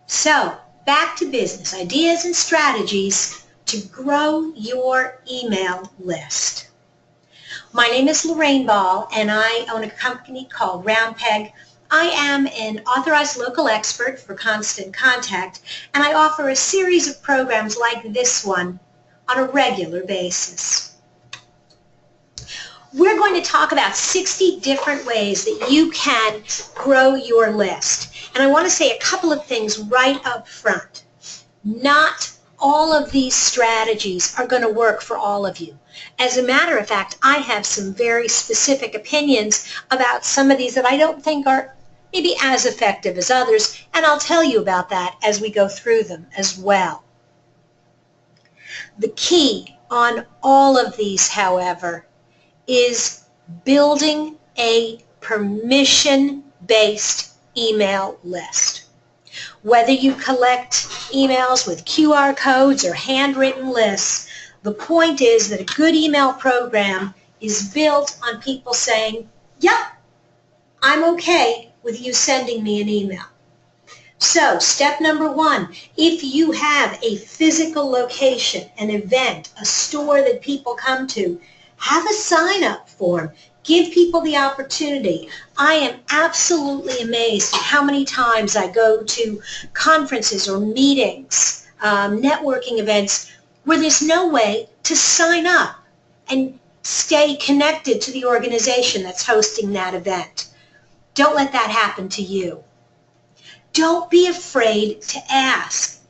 So, back to business, ideas and strategies to grow your email list. My name is Lorraine Ball, and I own a company called Roundpeg. I am an authorized local expert for Constant Contact, and I offer a series of programs like this one on a regular basis. We're going to talk about 60 different ways that you can grow your list. And I want to say a couple of things right up front. Not all of these strategies are going to work for all of you. As a matter of fact, I have some very specific opinions about some of these that I don't think are maybe as effective as others, and I'll tell you about that as we go through them as well. The key on all of these, however, is building a permission-based email list. Whether you collect emails with QR codes or handwritten lists, the point is that a good email program is built on people saying, yep, I'm okay with you sending me an email. So, step number one, if you have a physical location, an event, a store that people come to, have a sign-up form. Give people the opportunity. I am absolutely amazed at how many times I go to conferences or meetings, networking events, where there's no way to sign up and stay connected to the organization that's hosting that event. Don't let that happen to you. Don't be afraid to ask.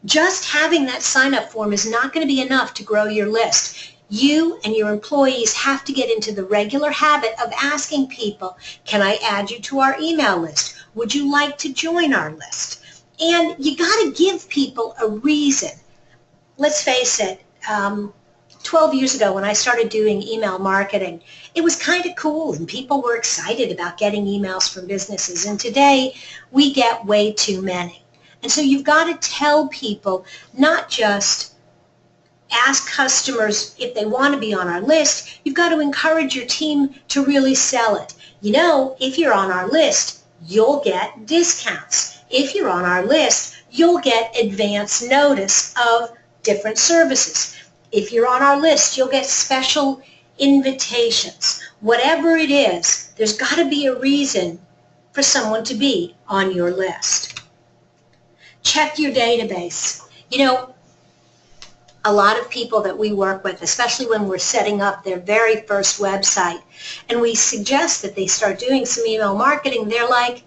Just having that sign-up form is not going to be enough to grow your list. You and your employees have to get into the regular habit of asking people, can I add you to our email list? Would you like to join our list? And you got to give people a reason. Let's face it, 12 years ago when I started doing email marketing, it was kind of cool and people were excited about getting emails from businesses. And today we get way too many. And so you've got to tell people, not just ask customers if they want to be on our list, you've got to encourage your team to really sell it. You know, if you're on our list, you'll get discounts. If you're on our list, you'll get advance notice of different services. If you're on our list, you'll get special invitations. Whatever it is, there's got to be a reason for someone to be on your list. Check your database. You know, a lot of people that we work with, especially when we're setting up their very first website, and we suggest that they start doing some email marketing, they're like,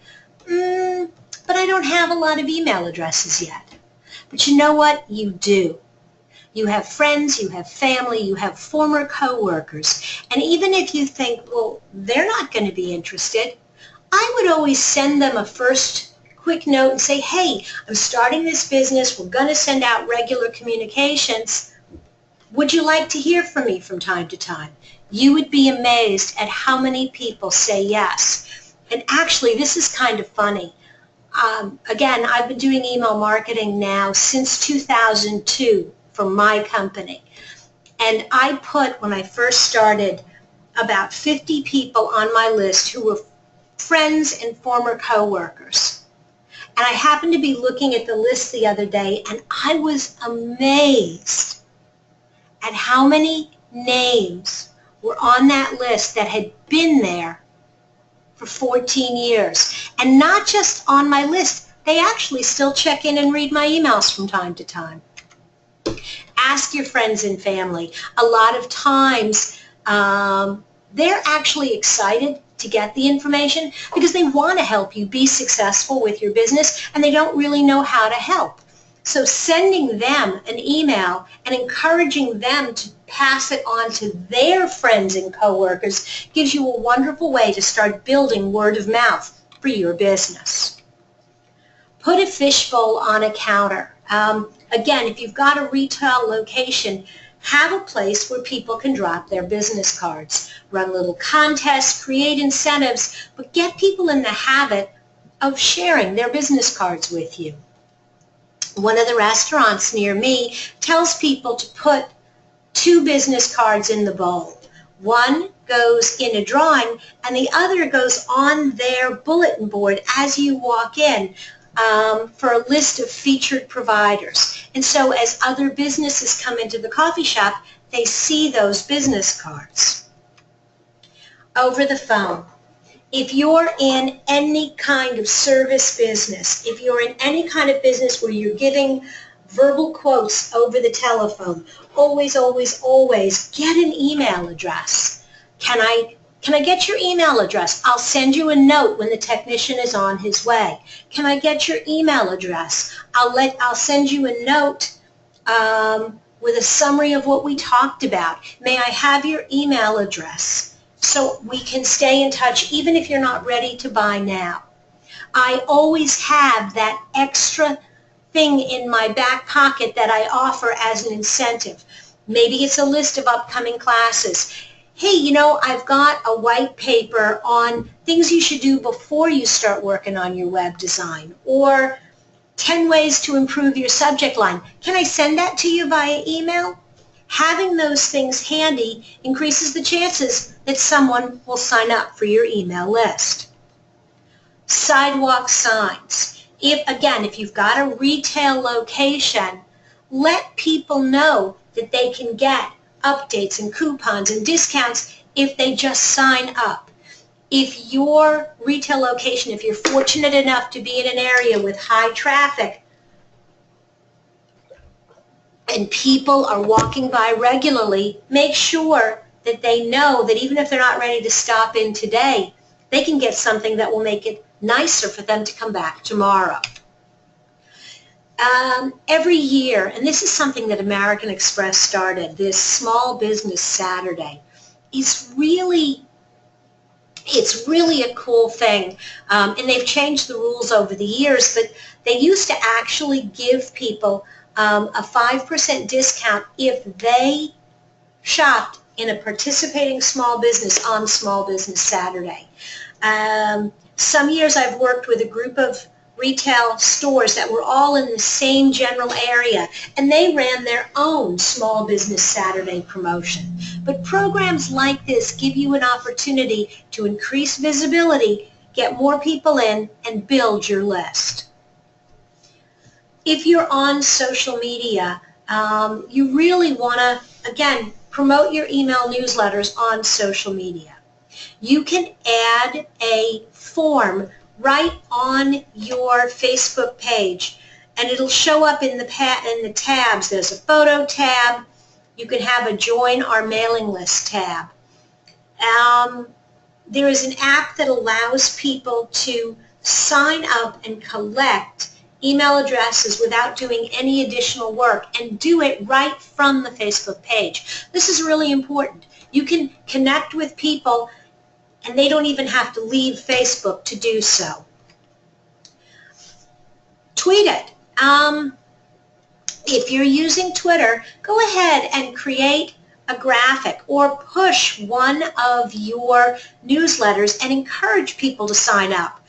but I don't have a lot of email addresses yet. But you know what? You do. You have friends, you have family, you have former coworkers, and even if you think, well, they're not going to be interested, I would always send them a first quick note and say, hey, I'm starting this business. We're going to send out regular communications. Would you like to hear from me from time to time? You would be amazed at how many people say yes. And actually, this is kind of funny. Again, I've been doing email marketing now since 2002 for my company. And I put, when I first started, about 50 people on my list who were friends and former coworkers. And I happened to be looking at the list the other day, and I was amazed at how many names were on that list that had been there for 14 years. And not just on my list, they actually still check in and read my emails from time to time. Ask your friends and family. A lot of times, they're actually excited to get the information because they want to help you be successful with your business and they don't really know how to help. So sending them an email and encouraging them to pass it on to their friends and coworkers gives you a wonderful way to start building word of mouth for your business. Put a fishbowl on a counter. Again, if you've got a retail location, have a place where people can drop their business cards. Run little contests, create incentives, but get people in the habit of sharing their business cards with you. One of the restaurants near me tells people to put 2 business cards in the bowl. One goes in a drawing and the other goes on their bulletin board as you walk in. for a list of featured providers. And so as other businesses come into the coffee shop, they see those business cards. Over the phone. If you're in any kind of service business, if you're in any kind of business where you're giving verbal quotes over the telephone, always, always, always get an email address. Can I get your email address? I'll send you a note when the technician is on his way. Can I get your email address? I'll send you a note with a summary of what we talked about. May I have your email address so we can stay in touch even if you're not ready to buy now? I always have that extra thing in my back pocket that I offer as an incentive. Maybe it's a list of upcoming classes. Hey, you know, I've got a white paper on things you should do before you start working on your web design, or 10 ways to improve your subject line. Can I send that to you via email? Having those things handy increases the chances that someone will sign up for your email list. Sidewalk signs. If you've got a retail location, let people know that they can get updates and coupons and discounts if they just sign up. If your retail location, if you're fortunate enough to be in an area with high traffic and people are walking by regularly, make sure that they know that even if they're not ready to stop in today, they can get something that will make it nicer for them to come back tomorrow. Every year, and this is something that American Express started, this Small Business Saturday, it's really a cool thing, and they've changed the rules over the years, but they used to actually give people a 5% discount if they shopped in a participating small business on Small Business Saturday. Some years I've worked with a group of retail stores that were all in the same general area, and they ran their own Small Business Saturday promotion. But programs like this give you an opportunity to increase visibility, get more people in, and build your list. If you're on social media, you really want to, again, promote your email newsletters on social media. You can add a form right on your Facebook page, and it'll show up in the tabs. There's a photo tab. You can have a join our mailing list tab. There is an app that allows people to sign up and collect email addresses without doing any additional work, and do it right from the Facebook page. This is really important. You can connect with people and they don't even have to leave Facebook to do so. Tweet it. If you're using Twitter, go ahead and create a graphic or push one of your newsletters and encourage people to sign up.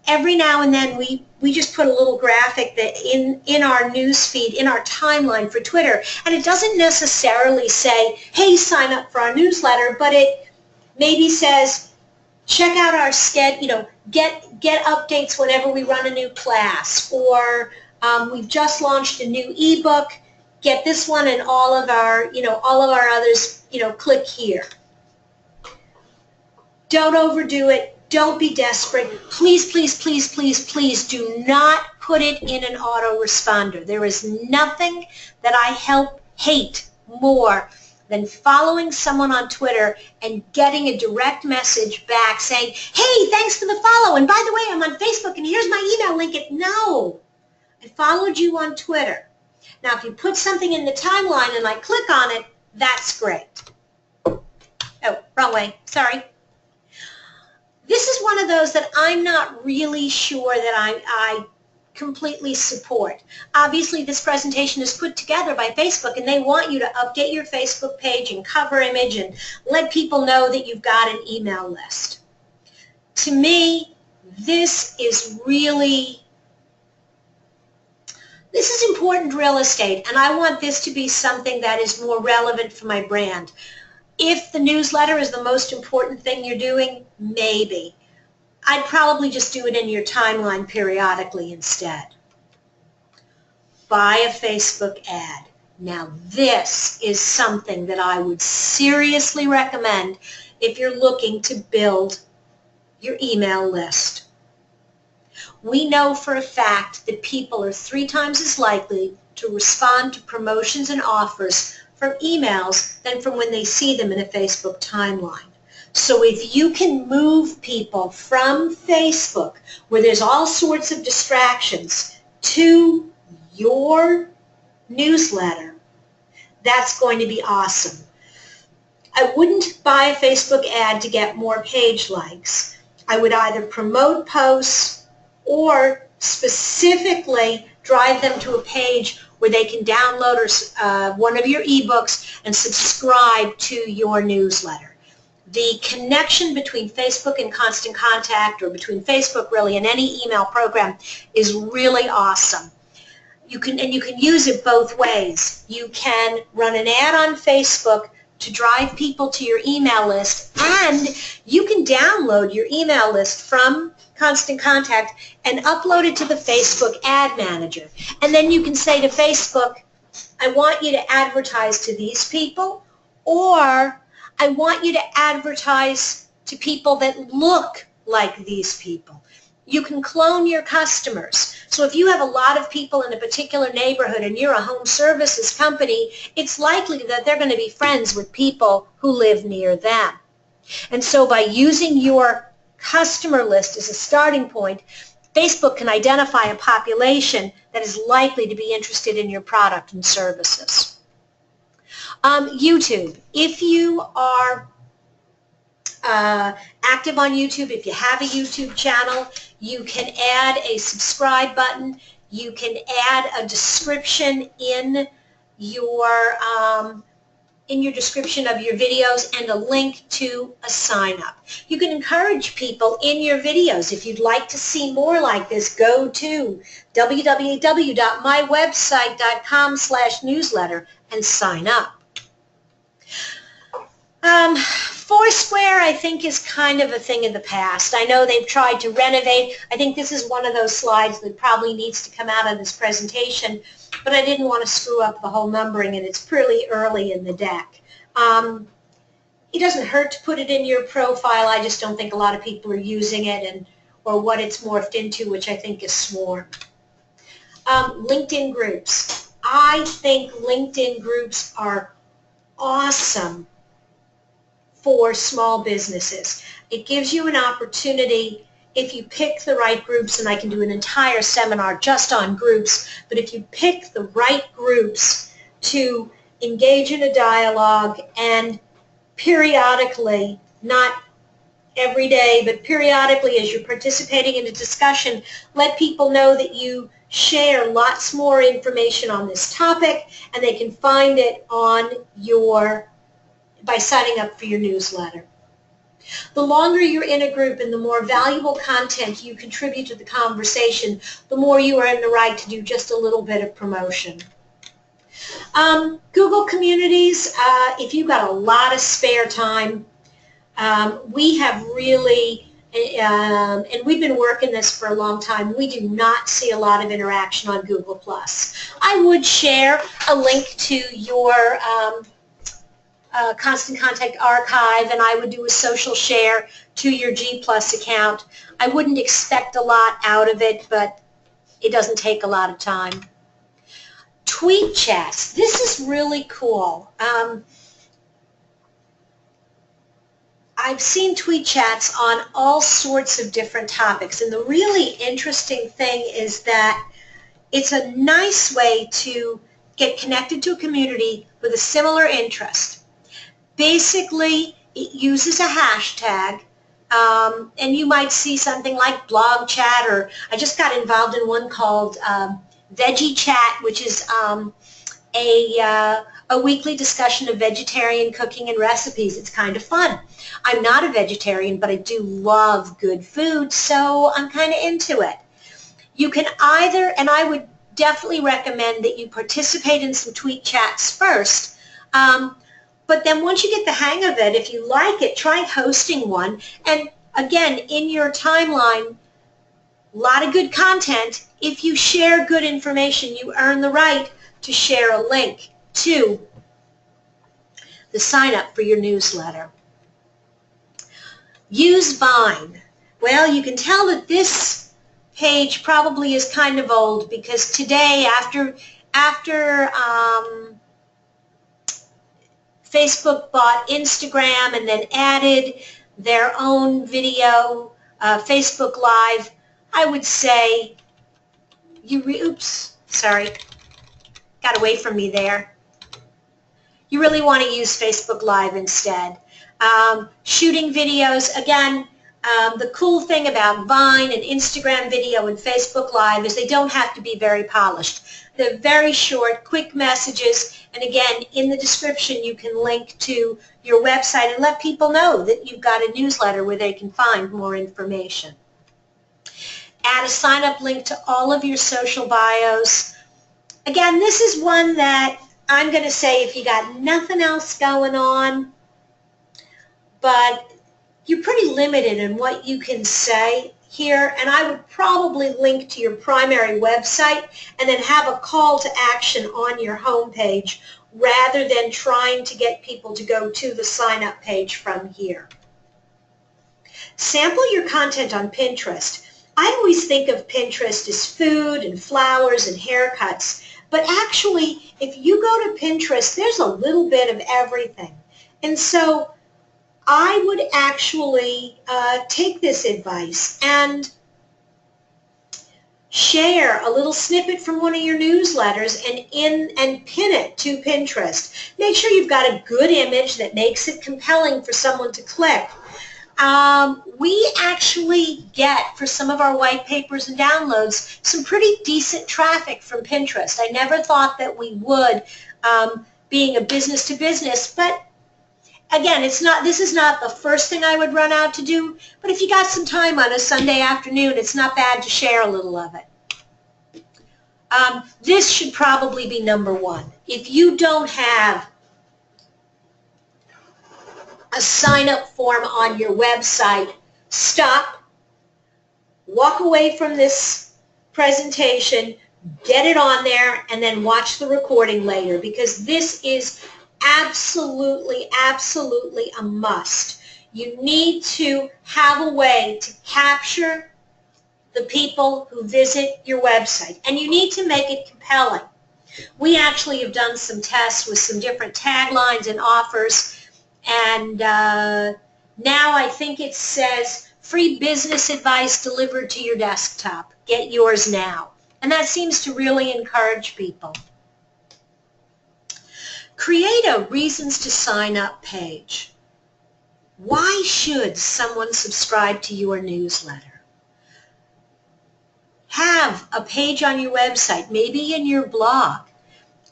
Every now and then we just put a little graphic that in our news feed, in our timeline for Twitter, and it doesn't necessarily say, hey, sign up for our newsletter, but it maybe says, check out our get updates whenever we run a new class, or we've just launched a new ebook, get this one and all of our others, click here. Don't overdo it. Don't be desperate. Please, please, please, please, please do not put it in an autoresponder. There is nothing that I hate more than following someone on Twitter and getting a direct message back saying, hey, thanks for the follow, and by the way, I'm on Facebook, and here's my email link. No, I followed you on Twitter. Now, if you put something in the timeline and I click on it, that's great. Oh, wrong way. Sorry. This is one of those that I'm not really sure that I completely support. Obviously, this presentation is put together by Facebook, and they want you to update your Facebook page and cover image and let people know that you've got an email list. To me, this is important real estate, and I want this to be something that is more relevant for my brand. If the newsletter is the most important thing you're doing, maybe. I'd probably just do it in your timeline periodically instead. Buy a Facebook ad. Now this is something that I would seriously recommend if you're looking to build your email list. We know for a fact that people are 3 times as likely to respond to promotions and offers from emails than from when they see them in a Facebook timeline. So if you can move people from Facebook, where there's all sorts of distractions, to your newsletter, that's going to be awesome. I wouldn't buy a Facebook ad to get more page likes. I would either promote posts or specifically drive them to a page where they can download one of your ebooks and subscribe to your newsletter. The connection between Facebook and Constant Contact, or between Facebook really and any email program, is really awesome. You can use it both ways. You can run an ad on Facebook to drive people to your email list, and you can download your email list from Constant Contact and upload it to the Facebook Ad Manager. And then you can say to Facebook, I want you to advertise to these people, or I want you to advertise to people that look like these people. You can clone your customers. So if you have a lot of people in a particular neighborhood and you're a home services company, it's likely that they're going to be friends with people who live near them. And so by using your customer list as a starting point, Facebook can identify a population that is likely to be interested in your product and services. YouTube. If you are active on YouTube, if you have a YouTube channel, you can add a subscribe button. You can add a description in your description of your videos and a link to a sign up. You can encourage people in your videos. If you'd like to see more like this, go to www.mywebsite.com/newsletter and sign up. Foursquare, I think, is kind of a thing of the past. I know they've tried to renovate. I think this is one of those slides that probably needs to come out of this presentation, but I didn't want to screw up the whole numbering, and it's pretty early in the deck. It doesn't hurt to put it in your profile. I just don't think a lot of people are using it, or what it's morphed into, which I think is Swarm. LinkedIn groups. I think LinkedIn groups are awesome for small businesses. It gives you an opportunity, if you pick the right groups, and I can do an entire seminar just on groups, but if you pick the right groups to engage in a dialogue and periodically, not every day, but periodically as you're participating in a discussion, let people know that you share lots more information on this topic, and they can find it on by signing up for your newsletter. The longer you're in a group and the more valuable content you contribute to the conversation, the more you are in the right to do just a little bit of promotion. Google Communities, if you've got a lot of spare time, we have really, and we've been working this for a long time, we do not see a lot of interaction on Google+. I would share a link to your Constant Contact archive, and I would do a social share to your G+ account. I wouldn't expect a lot out of it, but it doesn't take a lot of time. Tweet chats. This is really cool. I've seen tweet chats on all sorts of different topics, and the really interesting thing is that it's a nice way to get connected to a community with a similar interest. Basically, it uses a hashtag, and you might see something like blog chat, or I just got involved in one called Veggie Chat, which is a weekly discussion of vegetarian cooking and recipes. It's kind of fun. I'm not a vegetarian, but I do love good food, so I'm kind of into it. You can either, and I would definitely recommend that you participate in some tweet chats first, but then once you get the hang of it, if you like it, try hosting one. And Again, in your timeline, a lot of good content. If you share good information, you earn the right to share a link to the sign up for your newsletter. Use Vine. Well, you can tell that this page probably is kind of old because today, after Facebook bought Instagram and then added their own video, Facebook Live, I would say oops, sorry, got away from me there. You really want to use Facebook Live instead. Shooting videos, again, the cool thing about Vine and Instagram video and Facebook Live is they don't have to be very polished. They're very short, quick messages, and again, in the description you can link to your website and let people know that you've got a newsletter where they can find more information. Add a sign-up link to all of your social bios. Again, this is one that I'm going to say if you got nothing else going on, but you're pretty limited in what you can say here, and I would probably link to your primary website and then have a call to action on your homepage rather than trying to get people to go to the sign-up page from here. Sample your content on Pinterest. I always think of Pinterest as food and flowers and haircuts, but actually, if you go to Pinterest, there's a little bit of everything. And so I would actually take this advice and share a little snippet from one of your newsletters and pin it to Pinterest. Make sure you've got a good image that makes it compelling for someone to click. We actually get, for some of our white papers and downloads, some pretty decent traffic from Pinterest. I never thought that we would, being a business-to-business, but again, this is not the first thing I would run out to do, but if you got some time on a Sunday afternoon, it's not bad to share a little of it. This should probably be number one. If you don't have a sign-up form on your website, stop, walk away from this presentation, get it on there, and then watch the recording later, because this is absolutely, absolutely a must. You need to have a way to capture the people who visit your website, and you need to make it compelling. We actually have done some tests with some different taglines and offers, and now I think it says free business advice delivered to your desktop. Get yours now. And that seems to really encourage people. Create a reasons to sign up page. Why should someone subscribe to your newsletter? Have a page on your website, maybe in your blog,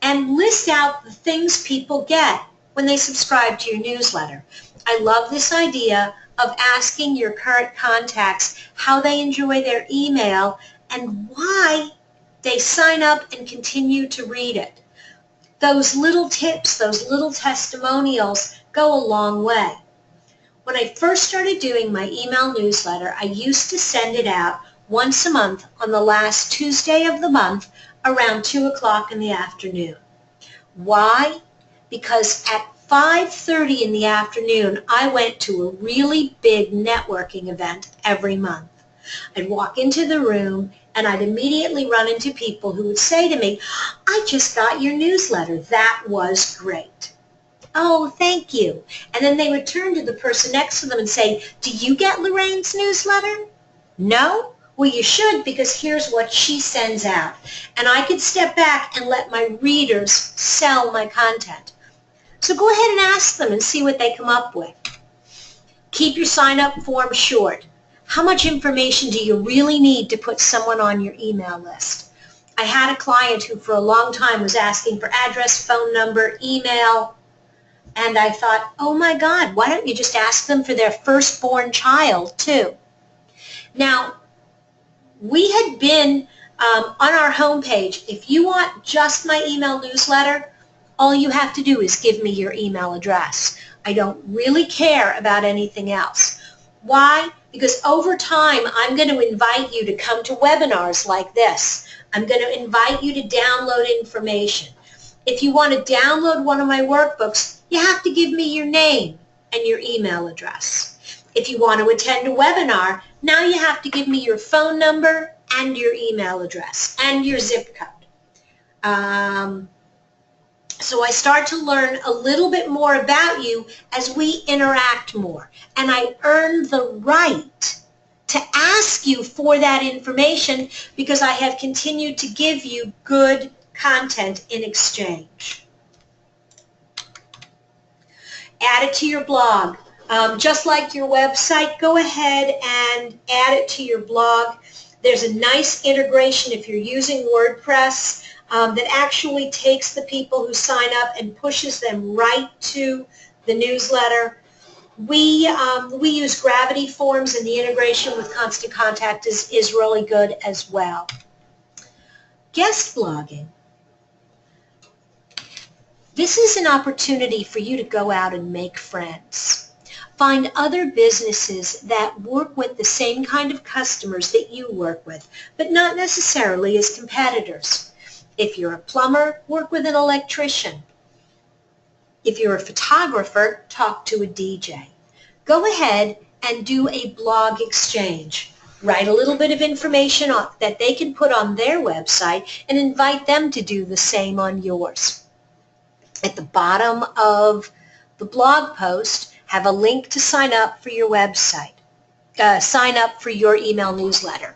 and list out the things people get when they subscribe to your newsletter. I love this idea of asking your current contacts how they enjoy their email and why they sign up and continue to read it. Those little tips, those little testimonials go a long way. When I first started doing my email newsletter, I used to send it out once a month on the last Tuesday of the month around 2 o'clock in the afternoon. Why? Because at 5:30 in the afternoon, I went to a really big networking event every month. I'd walk into the room and I'd immediately run into people who would say to me, "I just got your newsletter. That was great." "Oh, thank you." And then they would turn to the person next to them and say, "Do you get Lorraine's newsletter?" "No?" "Well, you should, because here's what she sends out." And I could step back and let my readers sell my content. So go ahead and ask them and see what they come up with. Keep your sign-up form short. How much information do you really need to put someone on your email list? I had a client who for a long time was asking for address, phone number, email, and I thought, oh my God, why don't you just ask them for their firstborn child too? Now, we had been on our homepage. If you want just my email newsletter, all you have to do is give me your email address. I don't really care about anything else. Why? Because over time, I'm going to invite you to come to webinars like this. I'm going to invite you to download information. If you want to download one of my workbooks, you have to give me your name and your email address. If you want to attend a webinar, now you have to give me your phone number and your email address and your zip code. So I start to learn a little bit more about you as we interact more. And I earn the right to ask you for that information because I have continued to give you good content in exchange. Add it to your blog. Just like your website, go ahead and add it to your blog. There's a nice integration if you're using WordPress that actually takes the people who sign up and pushes them right to the newsletter. We use Gravity Forms, and the integration with Constant Contact is really good as well. Guest blogging. This is an opportunity for you to go out and make friends. Find other businesses that work with the same kind of customers that you work with, but not necessarily as competitors. If you're a plumber, work with an electrician. If you're a photographer, talk to a DJ. Go ahead and do a blog exchange. Write a little bit of information that they can put on their website and invite them to do the same on yours. At the bottom of the blog post, have a link to sign up for your website. Sign up for your email newsletter.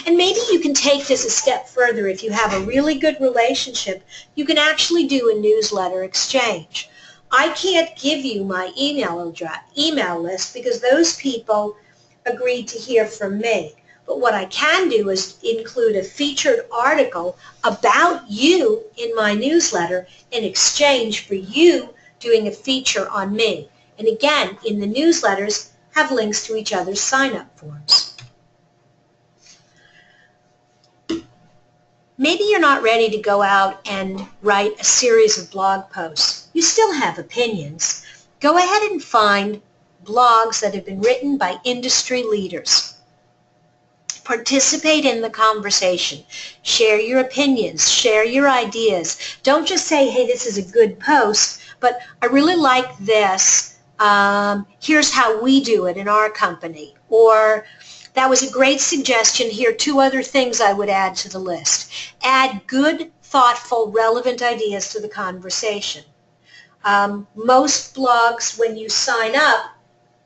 And maybe you can take this a step further. If you have a really good relationship, you can actually do a newsletter exchange. I can't give you my email list because those people agreed to hear from me. But what I can do is include a featured article about you in my newsletter in exchange for you doing a feature on me. And again, in the newsletters, have links to each other's sign-up forms. Maybe you're not ready to go out and write a series of blog posts. You still have opinions. Go ahead and find blogs that have been written by industry leaders. Participate in the conversation. Share your opinions. Share your ideas. Don't just say, hey, this is a good post, but I really like this. Here's how we do it in our company. Or that was a great suggestion. Here are 2 other things I would add to the list. Add good, thoughtful, relevant ideas to the conversation. Most blogs, when you sign up,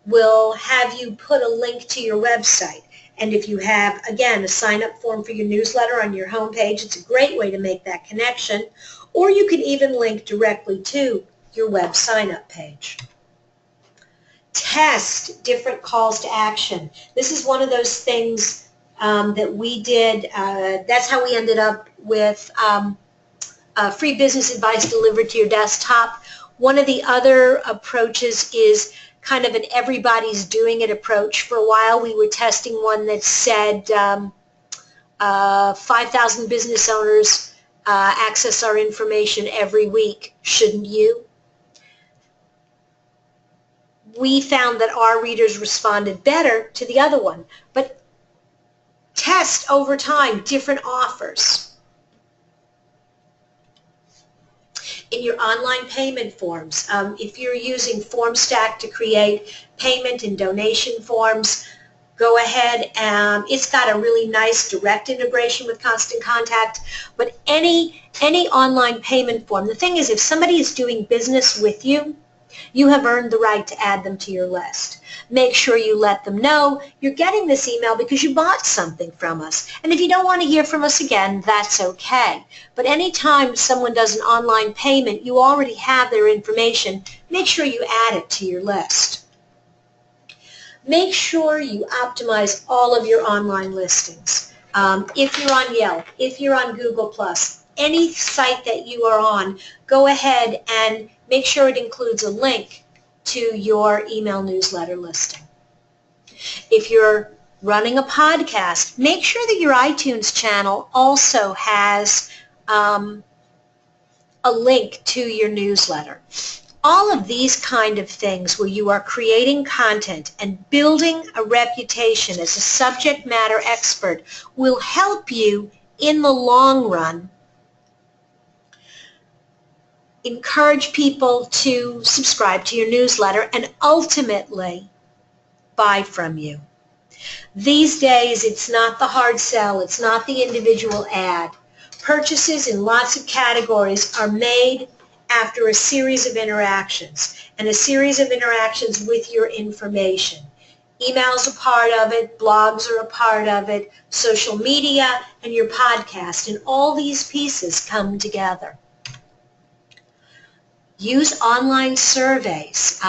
will have you put a link to your website. And if you have, again, a sign-up form for your newsletter on your homepage, it's a great way to make that connection. Or you can even link directly to your web sign-up page. Test different calls to action. This is one of those things that we did. That's how we ended up with free business advice delivered to your desktop. One of the other approaches is kind of an everybody's doing it approach. For a while we were testing one that said 5,000 business owners access our information every week. Shouldn't you? We found that our readers responded better to the other one. But test over time different offers. In your online payment forms, if you're using FormStack to create payment and donation forms, go ahead. It's got a really nice direct integration with Constant Contact. But any online payment form, the thing is, if somebody is doing business with you, you have earned the right to add them to your list. Make sure you let them know you're getting this email because you bought something from us. And if you don't want to hear from us again, that's okay. But anytime someone does an online payment, you already have their information. Make sure you add it to your list. Make sure you optimize all of your online listings. If you're on Yelp, if you're on Google+, any site that you are on, go ahead and make sure it includes a link to your email newsletter listing. If you're running a podcast, make sure that your iTunes channel also has a link to your newsletter. All of these kind of things where you are creating content and building a reputation as a subject matter expert will help you in the long run encourage people to subscribe to your newsletter and ultimately buy from you. These days, it's not the hard sell, it's not the individual ad. Purchases in lots of categories are made after a series of interactions, and a series of interactions with your information. Email's a part of it, blogs are a part of it, social media, and your podcast, and all these pieces come together. Use online surveys.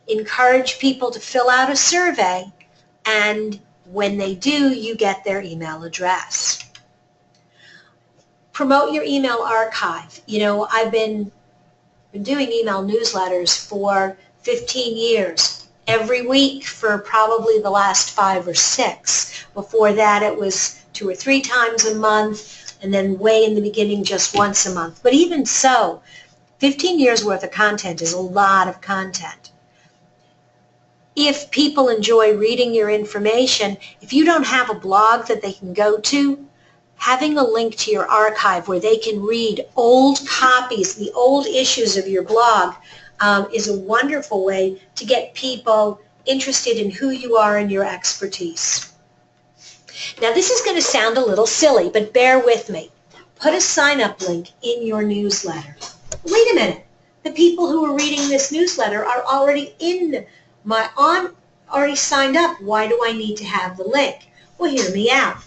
Encourage people to fill out a survey, and when they do, you get their email address. Promote your email archive. You know, I've been doing email newsletters for 15 years, every week for probably the last 5 or 6. Before that, it was 2 or 3 times a month, and then way in the beginning, just once a month. But even so, 15 years worth of content is a lot of content. If people enjoy reading your information, if you don't have a blog that they can go to, having a link to your archive where they can read old copies, the old issues of your blog, is a wonderful way to get people interested in who you are and your expertise. Now, this is going to sound a little silly, but bear with me. Put a sign-up link in your newsletter. Wait a minute. The people who are reading this newsletter are already already signed up. Why do I need to have the link? Well, hear me out.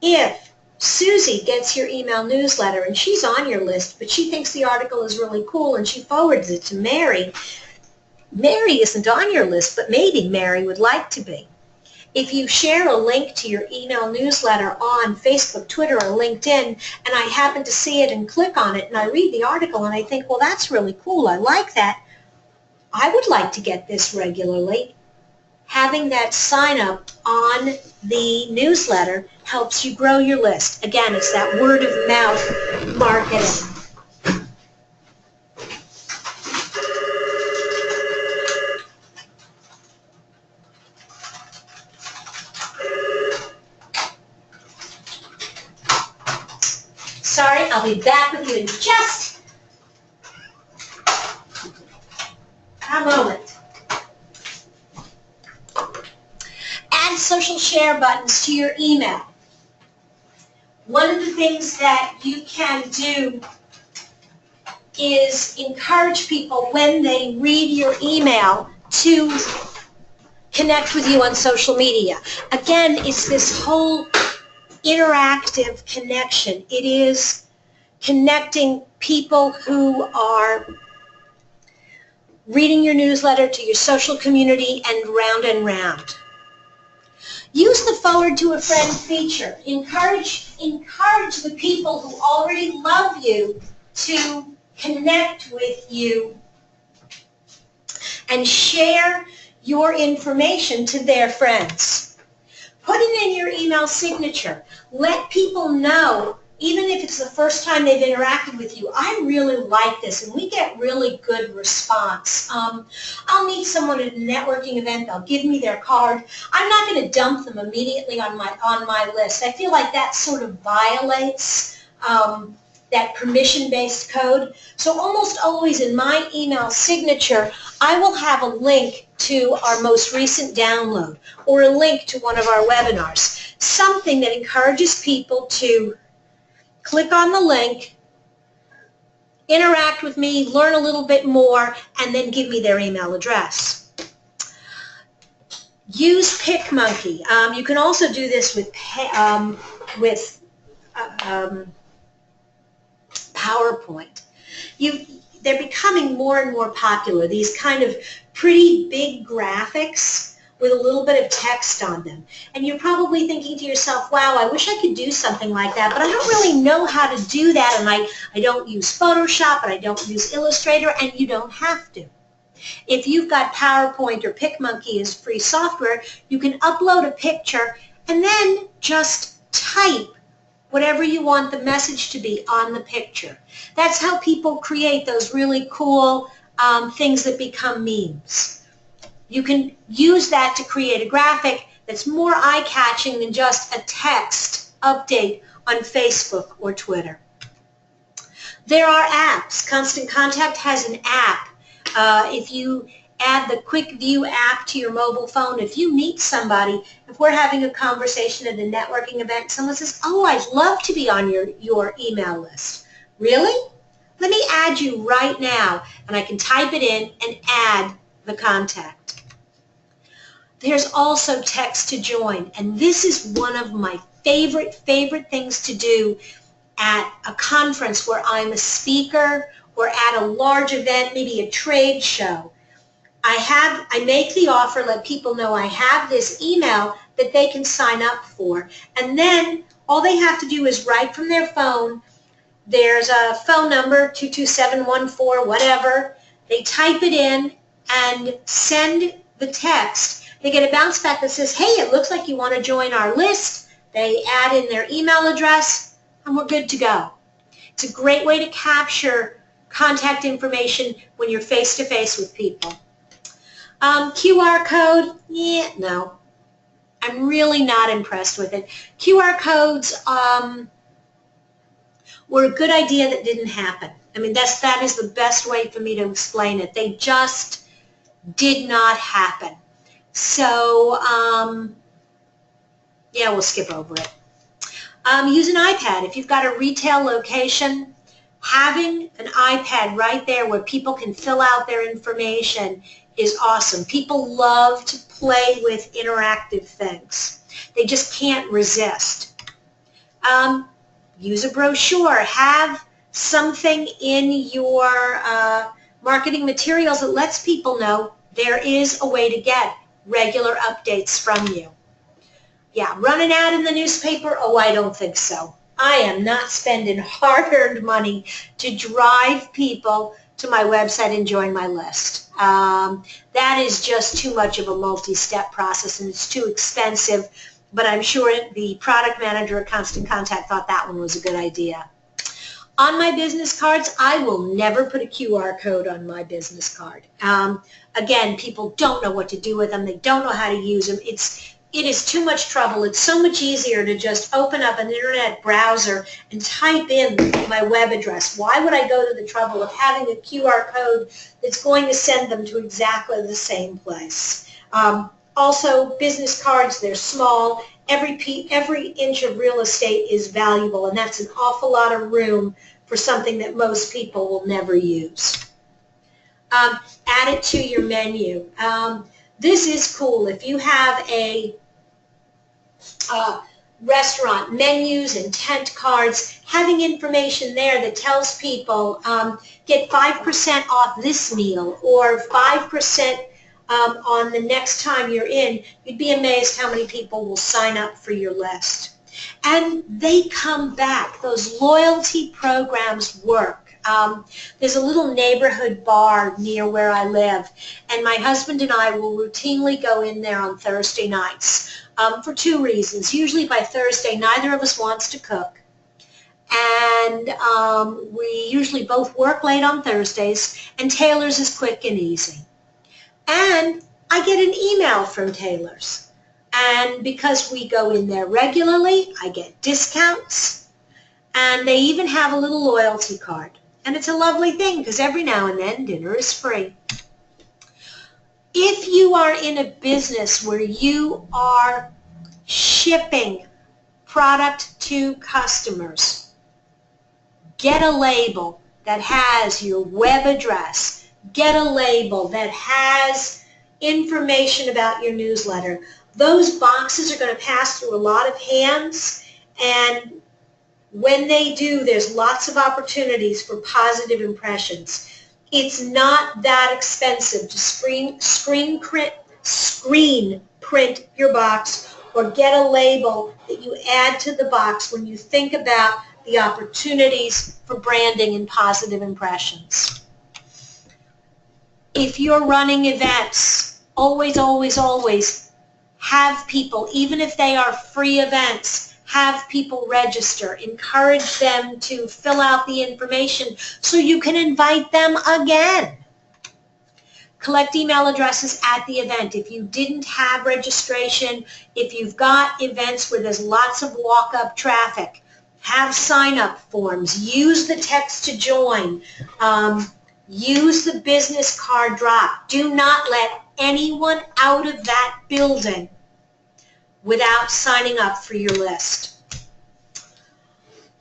If Susie gets your email newsletter and she's on your list, but she thinks the article is really cool and she forwards it to Mary, Mary isn't on your list, but maybe Mary would like to be. If you share a link to your email newsletter on Facebook, Twitter, or LinkedIn, and I happen to see it and click on it and I read the article and I think, well, that's really cool, I like that, I would like to get this regularly. Having that sign up on the newsletter helps you grow your list. Again, it's that word of mouth marketing. Sorry, I'll be back with you in just a moment. Add social share buttons to your email. One of the things that you can do is encourage people when they read your email to connect with you on social media. Again, it's this whole interactive connection. It is connecting people who are reading your newsletter to your social community and round. Use the forward to a friend feature. Encourage the people who already love you to connect with you and share your information to their friends. Put it in your email signature. Let people know, even if it's the first time they've interacted with you, I really like this, and we get really good response. I'll meet someone at a networking event. They'll give me their card. I'm not going to dump them immediately on my list. I feel like that sort of violates that permission-based code. So almost always in my email signature, I will have a link to our most recent download or a link to one of our webinars, something that encourages people to click on the link, interact with me, learn a little bit more, and then give me their email address. Use PicMonkey. You can also do this with PowerPoint. They're becoming more and more popular, these kind of pretty big graphics with a little bit of text on them. And you're probably thinking to yourself, wow, I wish I could do something like that, but I don't really know how to do that, and I don't use Photoshop, and I don't use Illustrator, and you don't have to. If you've got PowerPoint or PicMonkey as free software, you can upload a picture and then just type whatever you want the message to be on the picture. That's how people create those really cool things that become memes. You can use that to create a graphic that's more eye-catching than just a text update on Facebook or Twitter. There are apps. Constant Contact has an app. If you add the Quick View app to your mobile phone, if you meet somebody, if we're having a conversation at a networking event, someone says, oh, I'd love to be on your email list. Really? Let me add you right now, and I can type it in and add the contact. There's also text to join, and this is one of my favorite things to do at a conference where I'm a speaker or at a large event, maybe a trade show. I make the offer, let people know I have this email that they can sign up for. And then all they have to do is write from their phone. There's a phone number, 22714, whatever. They type it in and send the text. They get a bounce back that says, hey, it looks like you want to join our list. They add in their email address, and we're good to go. It's a great way to capture contact information when you're face-to-face with people. QR code, no. I'm really not impressed with it. QR codes were a good idea that didn't happen. I mean, that is the best way for me to explain it. They just did not happen. So, yeah, we'll skip over it. Use an iPad. If you've got a retail location, having an iPad right there where people can fill out their information is awesome. People love to play with interactive things. They just can't resist. Use a brochure. Have something in your marketing materials that lets people know there is a way to get regular updates from you. Yeah, run an ad in the newspaper? Oh, I don't think so. I am not spending hard-earned money to drive people to my website and join my list. That is just too much of a multi-step process, and it's too expensive, but I'm sure the product manager at Constant Contact thought that one was a good idea. On my business cards, I will never put a QR code on my business card. Again, people don't know what to do with them. They don't know how to use them. It is too much trouble. It's so much easier to just open up an internet browser and type in my web address. Why would I go to the trouble of having a QR code that's going to send them to exactly the same place? Also, business cards, they're small. Every inch of real estate is valuable, and that's an awful lot of room for something that most people will never use. Add it to your menu. This is cool. If you have a restaurant, menus and tent cards, having information there that tells people get 5% off this meal or 5% on the next time you're in, you'd be amazed how many people will sign up for your list. And they come back. Those loyalty programs work. There's a little neighborhood bar near where I live, and my husband and I will routinely go in there on Thursday nights for two reasons. Usually by Thursday, neither of us wants to cook, and we usually both work late on Thursdays, and Taylor's is quick and easy. And I get an email from Taylor's, and because we go in there regularly, I get discounts, and they even have a little loyalty card. And it's a lovely thing because every now and then dinner is free. If you are in a business where you are shipping product to customers, get a label that has your web address. Get a label that has information about your newsletter. Those boxes are going to pass through a lot of hands, and when they do, there's lots of opportunities for positive impressions. It's not that expensive to screen print your box or get a label that you add to the box when you think about the opportunities for branding and positive impressions. If you're running events, always, always, always have people, even if they are free events, have people register. Encourage them to fill out the information so you can invite them again. Collect email addresses at the event. If you didn't have registration, if you've got events where there's lots of walk-up traffic, have sign-up forms. Use the text to join. Use the business card drop. Do not let anyone out of that building without signing up for your list.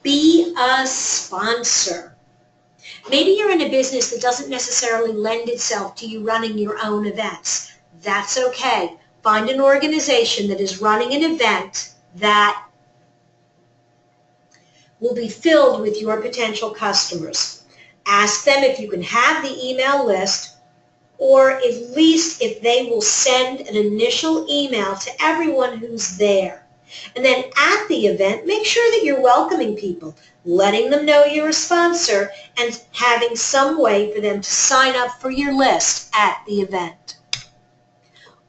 Be a sponsor. Maybe you're in a business that doesn't necessarily lend itself to you running your own events. That's okay. Find an organization that is running an event that will be filled with your potential customers. Ask them if you can have the email list, or at least if they will send an initial email to everyone who's there. And then at the event, make sure that you're welcoming people, letting them know you're a sponsor, and having some way for them to sign up for your list at the event.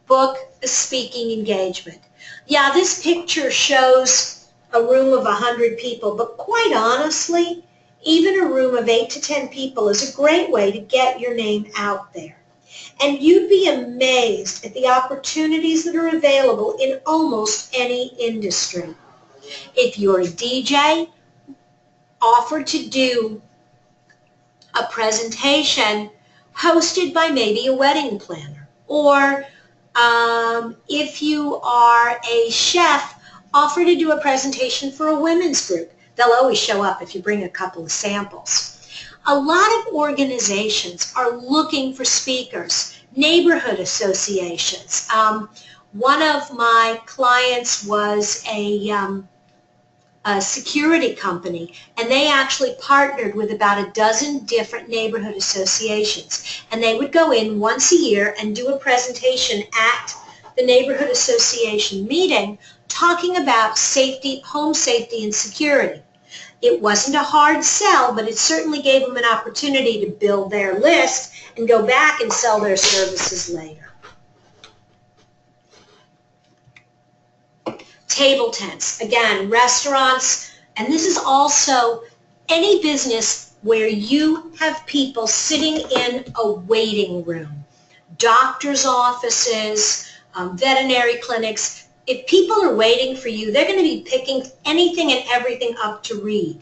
Book a speaking engagement. Yeah, this picture shows a room of 100 people, but quite honestly, even a room of 8 to 10 people is a great way to get your name out there. And you'd be amazed at the opportunities that are available in almost any industry. If you're a DJ, offer to do a presentation hosted by maybe a wedding planner. Or if you are a chef, offer to do a presentation for a women's group. They'll always show up if you bring a couple of samples. A lot of organizations are looking for speakers, neighborhood associations. One of my clients was a security company, and they actually partnered with about a dozen different neighborhood associations. And they would go in once a year and do a presentation at the neighborhood association meeting talking about safety, home safety, and security. It wasn't a hard sell, but it certainly gave them an opportunity to build their list and go back and sell their services later. Table tents. Again, restaurants, and this is also any business where you have people sitting in a waiting room. Doctors' offices, veterinary clinics. If people are waiting for you, they're going to be picking anything and everything up to read.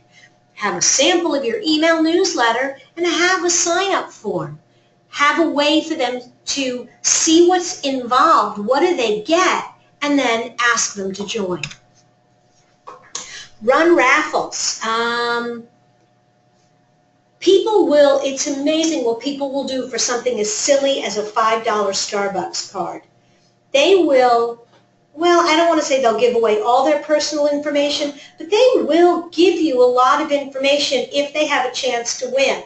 Have a sample of your email newsletter and have a sign-up form. Have a way for them to see what's involved, what do they get, and then ask them to join. Run raffles. People will, it's amazing what people will do for something as silly as a $5 Starbucks card. They will, well, I don't want to say they'll give away all their personal information, but they will give you a lot of information if they have a chance to win.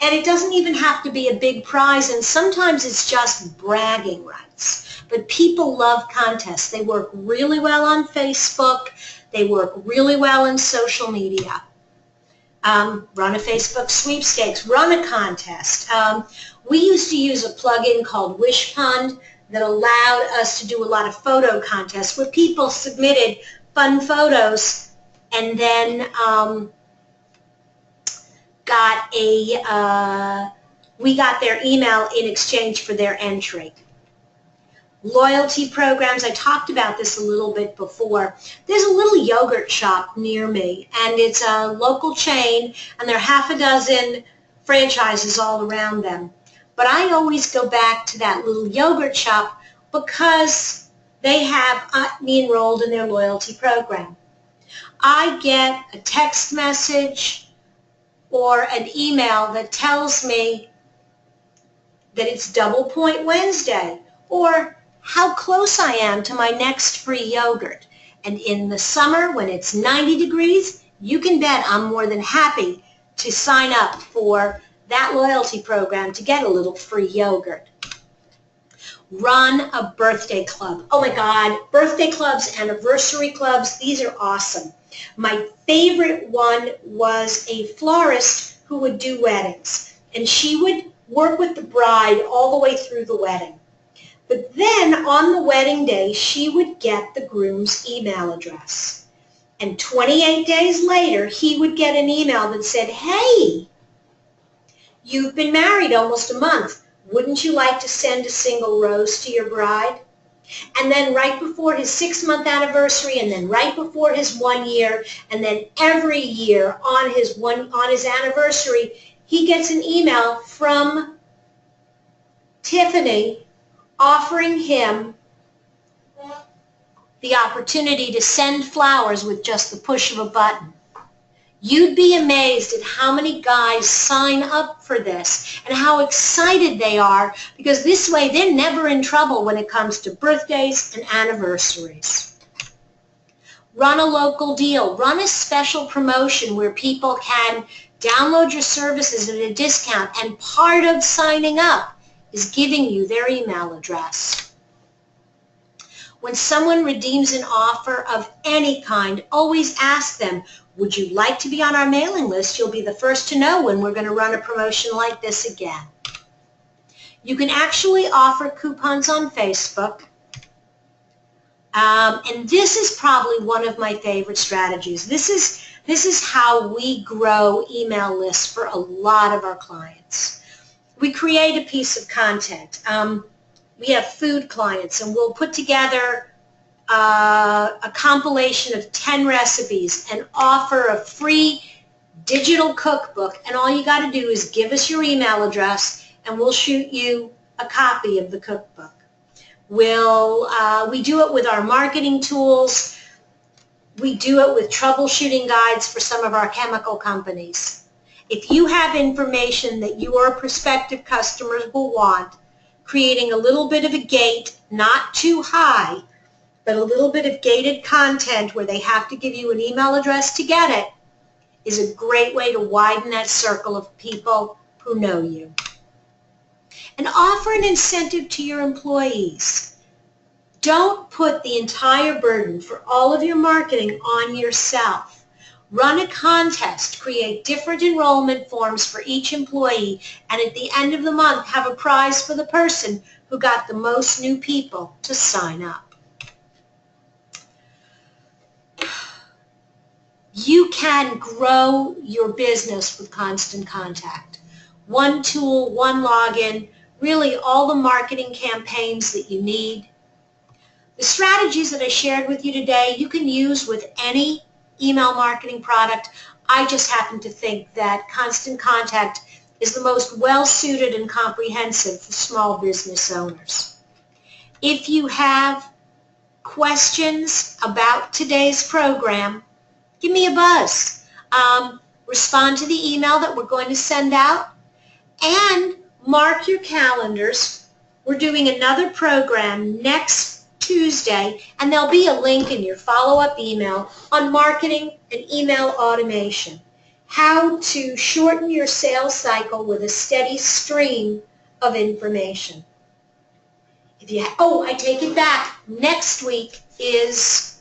And it doesn't even have to be a big prize, and sometimes it's just bragging rights. But people love contests. They work really well on Facebook. They work really well in social media. Run a Facebook sweepstakes. Run a contest. We used to use a plugin called Wishpond that allowed us to do a lot of photo contests where people submitted fun photos and then we got their email in exchange for their entry. Loyalty programs, I talked about this a little bit before. There's a little yogurt shop near me, and it's a local chain, and there are half a dozen franchises all around them. But I always go back to that little yogurt shop because they have me enrolled in their loyalty program. I get a text message or an email that tells me that it's Double Point Wednesday or how close I am to my next free yogurt. And in the summer when it's 90 degrees, you can bet I'm more than happy to sign up for that loyalty program to get a little free yogurt. Run a birthday club. Oh my God, birthday clubs, anniversary clubs, these are awesome. My favorite one was a florist who would do weddings, and she would work with the bride all the way through the wedding. But then on the wedding day, she would get the groom's email address. And 28 days later, he would get an email that said, hey, you've been married almost a month. Wouldn't you like to send a single rose to your bride? And then right before his 6-month anniversary, and then right before his 1 year, and then every year on his anniversary, he gets an email from Tiffany offering him the opportunity to send flowers with just the push of a button. You'd be amazed at how many guys sign up for this and how excited they are, because this way they're never in trouble when it comes to birthdays and anniversaries. Run a local deal. Run a special promotion where people can download your services at a discount, and part of signing up is giving you their email address. When someone redeems an offer of any kind, always ask them, would you like to be on our mailing list? You'll be the first to know when we're going to run a promotion like this again. You can actually offer coupons on Facebook. And this is probably one of my favorite strategies. This is how we grow email lists for a lot of our clients. We create a piece of content. We have food clients, and we'll put together a compilation of 10 recipes and offer a free digital cookbook, and all you got to do is give us your email address and we'll shoot you a copy of the cookbook. We do it with our marketing tools. We do it with troubleshooting guides for some of our chemical companies. If you have information that your prospective customers will want, creating a little bit of a gate, not too high, but a little bit of gated content where they have to give you an email address to get it, is a great way to widen that circle of people who know you. And offer an incentive to your employees. Don't put the entire burden for all of your marketing on yourself. Run a contest, create different enrollment forms for each employee, and at the end of the month have a prize for the person who got the most new people to sign up. You can grow your business with Constant Contact. One tool, one login, really all the marketing campaigns that you need. The strategies that I shared with you today, you can use with any email marketing product. I just happen to think that Constant Contact is the most well-suited and comprehensive for small business owners. If you have questions about today's program, give me a buzz. Respond to the email that we're going to send out, and mark your calendars. We're doing another program next Tuesday, and there'll be a link in your follow-up email on marketing and email automation, how to shorten your sales cycle with a steady stream of information. I take it back. Next week is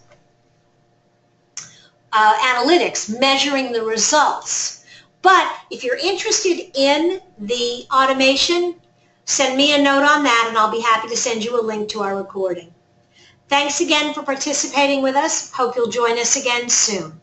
analytics, measuring the results. But if you're interested in the automation, send me a note on that, and I'll be happy to send you a link to our recording. Thanks again for participating with us. Hope you'll join us again soon.